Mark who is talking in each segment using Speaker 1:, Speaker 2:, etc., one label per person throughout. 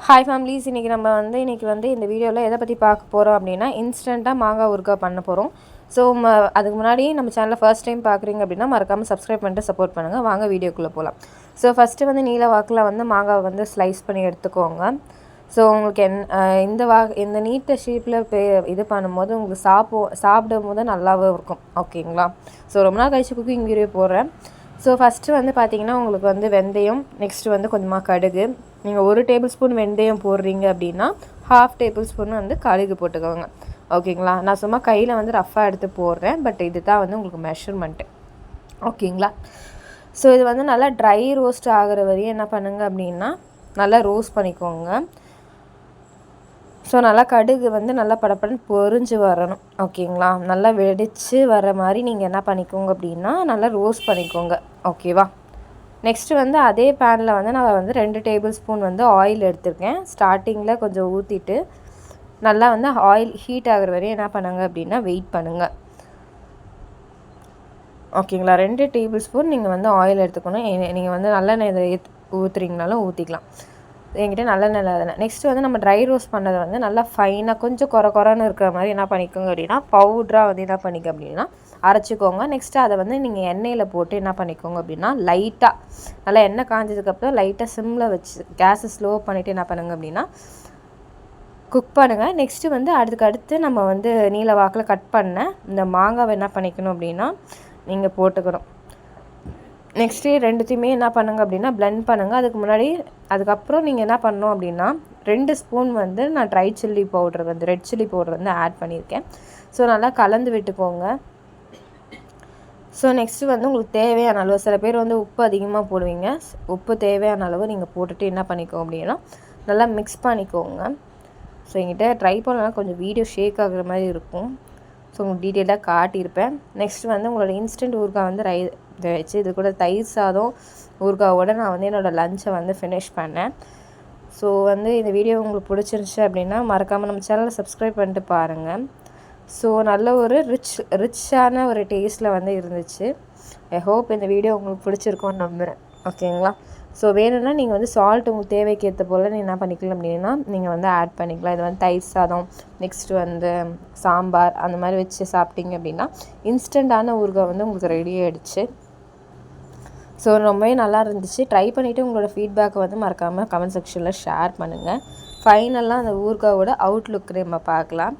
Speaker 1: Hi families, இன்றைக்கி இந்த வீடியோவில் எதை பற்றி பார்க்க போகிறோம் அப்படின்னா, இன்ஸ்டண்ட்டாக மாங்காய் ஊறுகாய் பண்ண போகிறோம். ஸோ அதுக்கு முன்னாடி நம்ம சேனலை ஃபர்ஸ்ட் டைம் பார்க்குறீங்க அப்படின்னா மறக்காமல் சப்ஸ்கிரைப் பண்ணிட்டு சப்போர்ட் பண்ணுங்கள். வாங்க வீடியோக்குள்ளே போகலாம். ஸோ ஃபஸ்ட்டு நீல வாக்கில் மாங்காவை ஸ்லைஸ் பண்ணி எடுத்துக்கோங்க. ஸோ உங்களுக்கு இந்த நீட்ட ஷேப்பில் இது பண்ணும்போது உங்களுக்கு சாப்பிடும் போது நல்லாவே இருக்கும். ஓகேங்களா? ஸோ ரொம்ப நாள் கழிச்சு குக்கிங் வீடியோ போடுறேன். ஸோ ஃபஸ்ட்டு பார்த்தீங்கன்னா உங்களுக்கு வெந்தயம், நெக்ஸ்ட்டு கொஞ்சமாக கடுகு. நீங்கள் 1 டேபிள் ஸ்பூன் வெந்தயம் போடுறீங்க அப்படின்னா 1/2 டேபிள் ஸ்பூன் கடுகு போட்டுக்கோங்க. ஓகேங்களா? நான் சும்மா கையில் ரஃப்பாக எடுத்து போடுறேன். பட் இது தான் உங்களுக்கு மெஷர்மெண்ட்டு. ஓகேங்களா? ஸோ இது நல்லா ட்ரை ரோஸ்ட் ஆகிற வரையும் என்ன பண்ணுங்க அப்படின்னா நல்லா ரோஸ்ட் பண்ணிக்கோங்க. ஸோ நல்லா கடுகு நல்லா படப்படன்னு பொரிஞ்சு வரணும். ஓகேங்களா? நல்லா வெடித்து வர மாதிரி நீங்கள் என்ன பண்ணிக்கோங்க அப்படின்னா நல்லா ரோஸ்ட் பண்ணிக்கோங்க. ஓகேவா? நெக்ஸ்ட்டு அதே பேனில் நான் 2 டேபிள் ஸ்பூன் ஆயில் எடுத்துருக்கேன். ஸ்டார்டிங்கில் கொஞ்சம் ஊற்றிட்டு நல்லா ஆயில் ஹீட் ஆகிற வரையும் என்ன பண்ணுங்க அப்படின்னா வெயிட் பண்ணுங்கள். ஓகேங்களா? 2 டேபிள் ஸ்பூன் நீங்கள் ஆயில் எடுத்துக்கணும். நீங்கள் நல்லெண்ணெய் ஊற்றுறீங்கனாலும் ஊற்றிக்கலாம். என்கிட்ட நல்லெண்ணெய். நெக்ஸ்ட்டு நம்ம ட்ரை ரோஸ்ட் பண்ணதை நல்லா ஃபைனாக கொஞ்சம் குறன்னு இருக்கிற மாதிரி என்ன பண்ணிக்கோங்க அப்படின்னா பவுட்ராக என்ன பண்ணிக்க அப்படின்னா அரைச்சிக்கோங்க. நெக்ஸ்ட்டு அதை நீங்கள் எண்ணெயில் போட்டு என்ன பண்ணிக்கோங்க அப்படின்னா லைட்டாக நல்லா எண்ணெய் காஞ்சதுக்கப்புறம் லைட்டாக சிம்மில் வச்சு கேஸை ஸ்லோ பண்ணிவிட்டு என்ன பண்ணுங்க அப்படின்னா குக் பண்ணுங்கள். நெக்ஸ்ட்டு அடுத்து நம்ம நீல வாக்கில் கட் பண்ண இந்த மாங்காவை என்ன பண்ணிக்கணும் அப்படின்னா நீங்கள் போட்டுக்கணும். நெக்ஸ்ட்டு ரெண்டுத்தையுமே என்ன பண்ணுங்க அப்படின்னா பிளெண்ட் பண்ணுங்கள். அதுக்கப்புறம் நீங்கள் என்ன பண்ணணும் அப்படின்னா 2 ஸ்பூன் நான் dry chilli powder red chilli powder add பண்ணியிருக்கேன். ஸோ நல்லா கலந்து விட்டுக்கோங்க. ஸோ நெக்ஸ்ட்டு உங்களுக்கு தேவையான அளவு, சில பேர் உப்பு அதிகமாக போடுவீங்க. உப்பு தேவையான அளவு நீங்கள் போட்டுட்டு என்ன பண்ணிக்கோங்க அப்படின்னா நல்லா மிக்ஸ் பண்ணிக்கோங்க. ஸோ என்கிட்ட ட்ரை பண்ணலாம் கொஞ்சம் வீடியோ ஷேக் ஆகுற மாதிரி இருக்கும். ஸோ உங்களுக்கு டீட்டெயிலாக காட்டியிருப்பேன். நெக்ஸ்ட்டு உங்களோட இன்ஸ்டன்ட் ஊறுகாய் வச்சு இது கூட தயிர் சாதம் ஊறுகாவோட நான் என்னோடய லஞ்சை ஃபினிஷ் பண்ணேன். ஸோ இந்த வீடியோ உங்களுக்கு பிடிச்சிருந்துச்சு அப்படின்னா மறக்காமல் நம்ம சேனலை சப்ஸ்கிரைப் பண்ணிட்டு பாருங்கள். ஸோ நல்ல ஒரு ரிச்சான ஒரு டேஸ்ட்டில் இருந்துச்சு. ஐ ஹோப் இந்த வீடியோ உங்களுக்கு பிடிச்சிருக்கோன்னு நம்புகிறேன். ஓகேங்களா? ஸோ வேணும்னா நீங்கள் சால்ட் உங்களுக்கு தேவைக்கு ஏற்ற போல் நீங்கள் என்ன பண்ணிக்கலாம் அப்படின்னா நீங்கள் ஆட் பண்ணிக்கலாம். இது தயிர் சாதம், நெக்ஸ்ட்டு சாம்பார் அந்த மாதிரி வச்சு சாப்பிட்டீங்க அப்படின்னா இன்ஸ்டண்ட்டான ஊறுகாய் உங்களுக்கு ரெடி ஆகிடுச்சு. ஸோ ரொம்பவே நல்லா இருந்துச்சு. ட்ரை பண்ணிவிட்டு உங்களோட ஃபீட்பேக்கை மறக்காமல் கமெண்ட் செக்ஷனில் ஷேர் பண்ணுங்கள். ஃபைனலாக அந்த ஊறுகாயோட அவுட்லுக் நம்ம பார்க்கலாம்.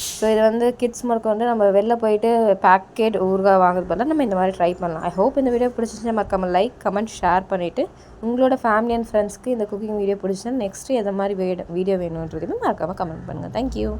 Speaker 1: ஸோ இது கிட்ஸ் முதற்கொண்டு நம்ம வெளில போயிட்டு பேக்கெட் ஊறுகாய் வாங்குறது பதிலாக நம்ம இந்த மாதிரி ட்ரை பண்ணலாம். ஐ ஹோப் இந்த வீடியோ பிடிச்சிச்சுன்னா மறக்காமல் லைக், கமெண்ட், ஷேர் பண்ணிவிட்டு உங்களோட ஃபேமிலி அண்ட் ஃப்ரெண்ட்ஸ்க்கு இந்த குக்கிங் வீடியோ பிடிச்சிச்சுன்னா நெக்ஸ்ட்டு எந்த மாதிரி வீடியோ வேணுன்றதையும் மறக்காமல் கமெண்ட் பண்ணுங்கள். தேங்க்யூ.